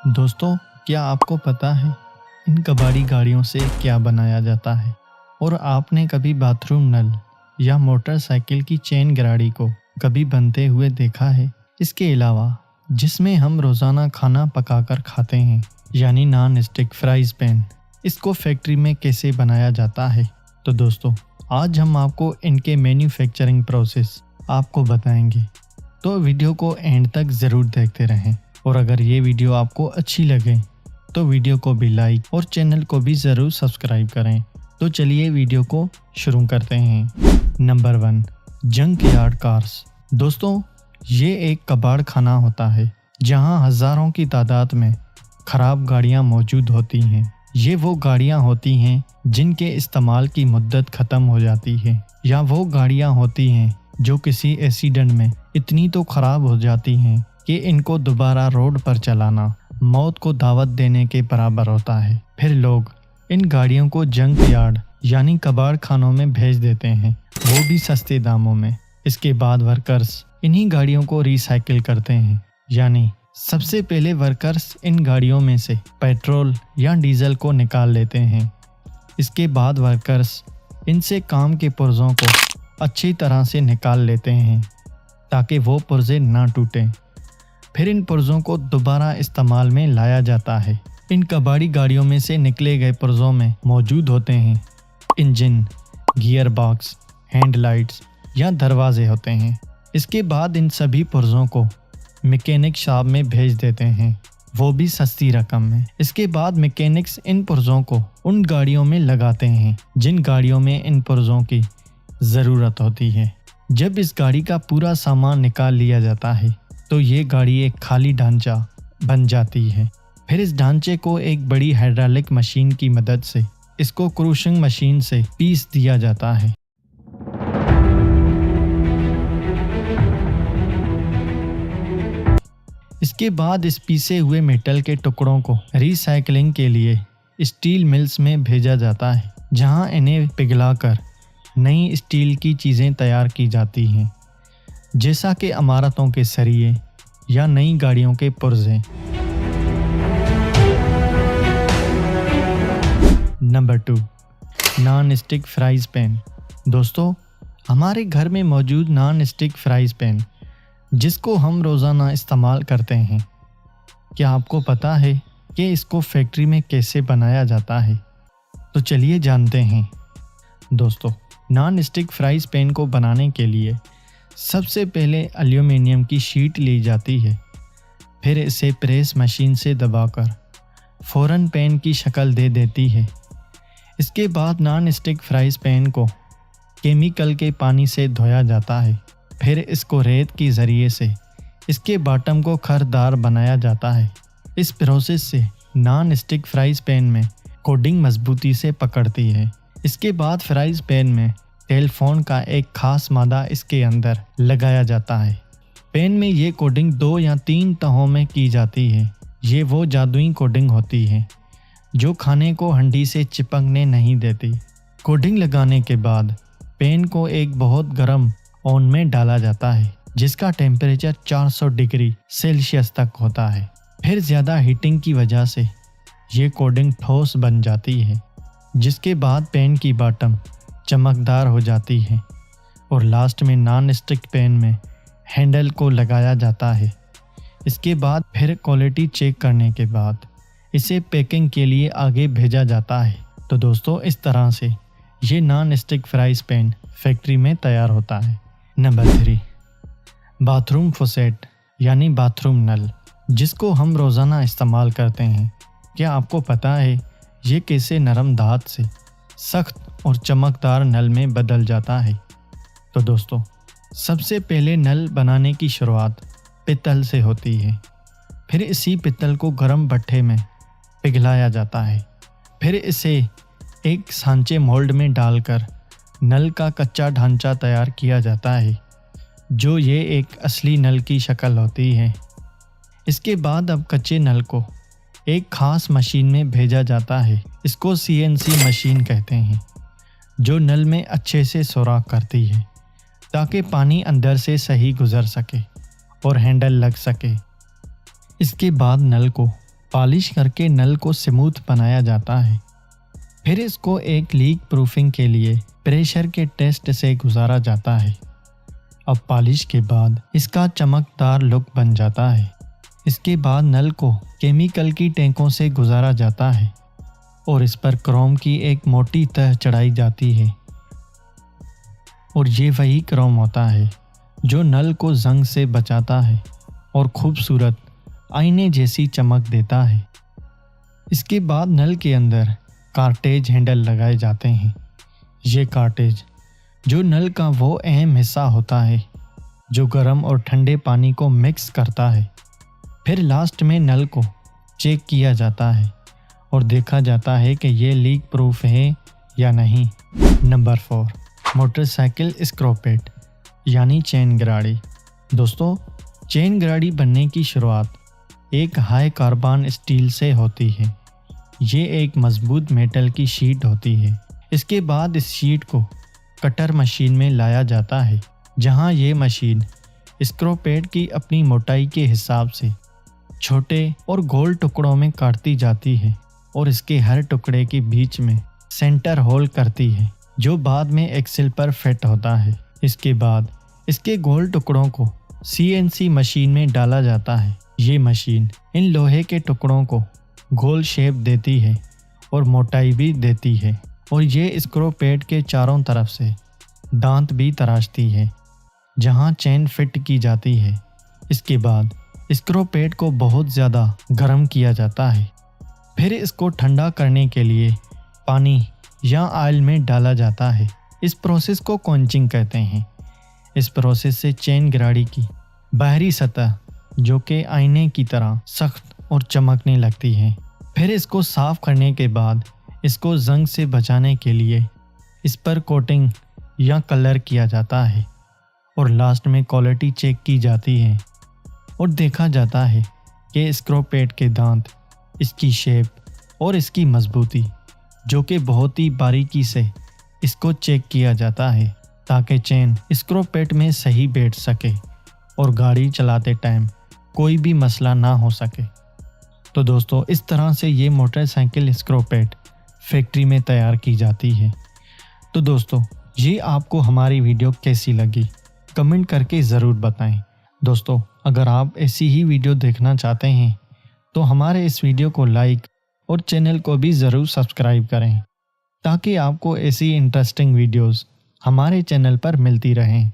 दोस्तों, क्या आपको पता है इन कबाड़ी गाड़ियों से क्या बनाया जाता है? और आपने कभी बाथरूम नल या मोटरसाइकिल की चेन गाड़ी को कभी बनते हुए देखा है? इसके अलावा जिसमें हम रोज़ाना खाना पकाकर खाते हैं, यानी नॉन स्टिक फ्राइज़ पैन, इसको फैक्ट्री में कैसे बनाया जाता है? तो दोस्तों, आज हम आपको इनके मैन्युफैक्चरिंग प्रोसेस आपको बताएंगे, तो वीडियो को एंड तक ज़रूर देखते रहें। और अगर ये वीडियो आपको अच्छी लगे तो वीडियो को भी लाइक और चैनल को भी ज़रूर सब्सक्राइब करें। तो चलिए वीडियो को शुरू करते हैं। Number 1, junk yard cars. दोस्तों, ये एक कबाड़ खाना होता है जहां हज़ारों की तादाद में ख़राब गाड़ियां मौजूद होती हैं। ये वो गाड़ियां होती हैं जिनके इस्तेमाल की मुद्दत ख़त्म हो जाती है, या वो गाड़ियां होती हैं जो किसी एक्सीडेंट में इतनी तो ख़राब हो जाती हैं कि इनको दोबारा रोड पर चलाना मौत को दावत देने के बराबर होता है। फिर लोग इन गाड़ियों को जंक यार्ड यानी कबाड़ खानों में भेज देते हैं, वो भी सस्ते दामों में। इसके बाद वर्कर्स इन्हीं गाड़ियों को रिसाइकिल करते हैं, यानी सबसे पहले वर्कर्स इन गाड़ियों में से पेट्रोल या डीजल को निकाल लेते हैं। इसके बाद वर्कर्स इनसे काम के पुर्जों को अच्छी तरह से निकाल लेते हैं ताकि वो पुर्जे ना टूटें। फिर इन पुर्जों को दोबारा इस्तेमाल में लाया जाता है। इन कबाड़ी गाड़ियों में से निकले गए पुर्जों में मौजूद होते हैं इंजन, गियर बॉक्स, हैंडलाइट्स या दरवाजे होते हैं। इसके बाद इन सभी पुर्जों को मैकेनिक शॉप में भेज देते हैं, वो भी सस्ती रकम में। इसके बाद मैकेनिक्स इन पुर्जों को उन गाड़ियों में लगाते हैं जिन गाड़ियों में इन पुर्जों की ज़रूरत होती है। जब इस गाड़ी का पूरा सामान निकाल लिया जाता है तो ये गाड़ी एक खाली ढांचा बन जाती है। फिर इस ढांचे को एक बड़ी हाइड्रोलिक मशीन की मदद से इसको क्रूशिंग मशीन से पीस दिया जाता है। इसके बाद इस पीसे हुए मेटल के टुकड़ों को रिसाइकलिंग के लिए स्टील मिल्स में भेजा जाता है, जहां इन्हें पिघलाकर नई स्टील की चीज़ें तैयार की जाती हैं, जैसा कि इमारतों के सरिये या नई गाड़ियों के पुर्जे। Number 2, non stick fries pan. दोस्तों, हमारे घर में मौजूद नॉन स्टिक फ्राइज़ पैन जिसको हम रोज़ाना इस्तेमाल करते हैं, क्या आपको पता है कि इसको फैक्ट्री में कैसे बनाया जाता है? तो चलिए जानते हैं। दोस्तों, नॉन स्टिक फ्राइज़ पैन को बनाने के लिए सबसे पहले एल्यूमीनियम की शीट ली जाती है। फिर इसे प्रेस मशीन से दबाकर फ़ौरन पैन की शक्ल दे देती है। इसके बाद नॉन स्टिक फ्राइज़ पैन को केमिकल के पानी से धोया जाता है। फिर इसको रेत के ज़रिए से इसके बॉटम को खरदार बनाया जाता है। इस प्रोसेस से नॉन स्टिक फ्राइज़ पैन में कोटिंग मजबूती से पकड़ती है। इसके बाद फ्राइज़ पैन में टेलफोन का एक खास मादा इसके अंदर लगाया जाता है। पैन में ये कोटिंग 2 या 3 तहों में की जाती है। ये वो जादुई कोटिंग होती है जो खाने को हंडी से चिपकने नहीं देती। कोटिंग लगाने के बाद पैन को एक बहुत गर्म ओवन में डाला जाता है, जिसका टेम्परेचर 400 डिग्री सेल्सियस तक होता है। फिर ज़्यादा हीटिंग की वजह से ये कोटिंग ठोस बन जाती है, जिसके बाद पैन की बॉटम चमकदार हो जाती है और लास्ट में नॉन स्टिक पैन में हैंडल को लगाया जाता है। इसके बाद फिर क्वालिटी चेक करने के बाद इसे पैकिंग के लिए आगे भेजा जाता है। तो दोस्तों, इस तरह से ये non stick fries pan factory में तैयार होता है। नंबर 3, बाथरूम फॉसेट यानी बाथरूम नल, जिसको हम रोज़ाना इस्तेमाल करते हैं। क्या आपको पता है ये कैसे नरम धात से सख्त और चमकदार नल में बदल जाता है? तो दोस्तों, सबसे पहले नल बनाने की शुरुआत पित्तल से होती है। फिर इसी पित्तल को गर्म भट्ठे में पिघलाया जाता है। फिर इसे एक सांचे मोल्ड में डालकर नल का कच्चा ढांचा तैयार किया जाता है, जो ये एक असली नल की शक्ल होती है। इसके बाद अब कच्चे नल को एक खास मशीन में भेजा जाता है। इसको CNC मशीन कहते हैं, जो नल में अच्छे से सुराख करती है ताकि पानी अंदर से सही गुजर सके और हैंडल लग सके। इसके बाद नल को पॉलिश करके नल को स्मूथ बनाया जाता है। फिर इसको एक लीक प्रूफिंग के लिए प्रेशर के टेस्ट से गुजारा जाता है। अब पॉलिश के बाद इसका चमकदार लुक बन जाता है। इसके बाद नल को केमिकल की टैंकों से गुजारा जाता है और इस पर क्रोम की एक मोटी तह चढ़ाई जाती है और ये वही क्रोम होता है जो नल को जंग से बचाता है और खूबसूरत आईने जैसी चमक देता है। इसके बाद नल के अंदर कार्टेज हैंडल लगाए जाते हैं। ये कार्टेज जो नल का वो अहम हिस्सा होता है जो गर्म और ठंडे पानी को मिक्स करता है। फिर लास्ट में नल को चेक किया जाता है और देखा जाता है कि ये लीक प्रूफ है या नहीं। नंबर 4, मोटरसाइकिल स्क्रोपेट यानी चेन गराड़ी। दोस्तों, चेन गराड़ी बनने की शुरुआत एक हाई कार्बन स्टील से होती है। ये एक मजबूत मेटल की शीट होती है। इसके बाद इस शीट को कटर मशीन में लाया जाता है, जहां ये मशीन स्क्रोपेट की अपनी मोटाई के हिसाब से छोटे और गोल टुकड़ों में काटती जाती है और इसके हर टुकड़े के बीच में सेंटर होल करती है जो बाद में एक्सेल पर फिट होता है। इसके बाद इसके गोल टुकड़ों को CNC मशीन में डाला जाता है। ये मशीन इन लोहे के टुकड़ों को गोल शेप देती है और मोटाई भी देती है और ये स्क्रोपेट के चारों तरफ से दांत भी तराशती है जहां चेन फिट की जाती है। इसके बाद स्क्रोपेट को बहुत ज़्यादा गर्म किया जाता है। फिर इसको ठंडा करने के लिए पानी या ऑयल में डाला जाता है। इस प्रोसेस को कोंचिंग कहते हैं। इस प्रोसेस से चेन गराड़ी की बाहरी सतह जो कि आईने की तरह सख्त और चमकने लगती है। फिर इसको साफ करने के बाद इसको जंग से बचाने के लिए इस पर कोटिंग या कलर किया जाता है और लास्ट में क्वालिटी चेक की जाती है और देखा जाता है कि स्क्रोपेट के दांत, इसकी शेप और इसकी मजबूती जो कि बहुत ही बारीकी से इसको चेक किया जाता है ताकि चेन स्क्रोपेट में सही बैठ सके और गाड़ी चलाते टाइम कोई भी मसला ना हो सके। तो दोस्तों, इस तरह से ये मोटरसाइकिल स्क्रोपेट फैक्ट्री में तैयार की जाती है। तो दोस्तों, ये आपको हमारी वीडियो कैसी लगी कमेंट करके ज़रूर बताएं। दोस्तों, अगर आप ऐसी ही वीडियो देखना चाहते हैं तो हमारे इस वीडियो को लाइक और चैनल को भी ज़रूर सब्सक्राइब करें ताकि आपको ऐसी इंटरेस्टिंग वीडियोस हमारे चैनल पर मिलती रहें।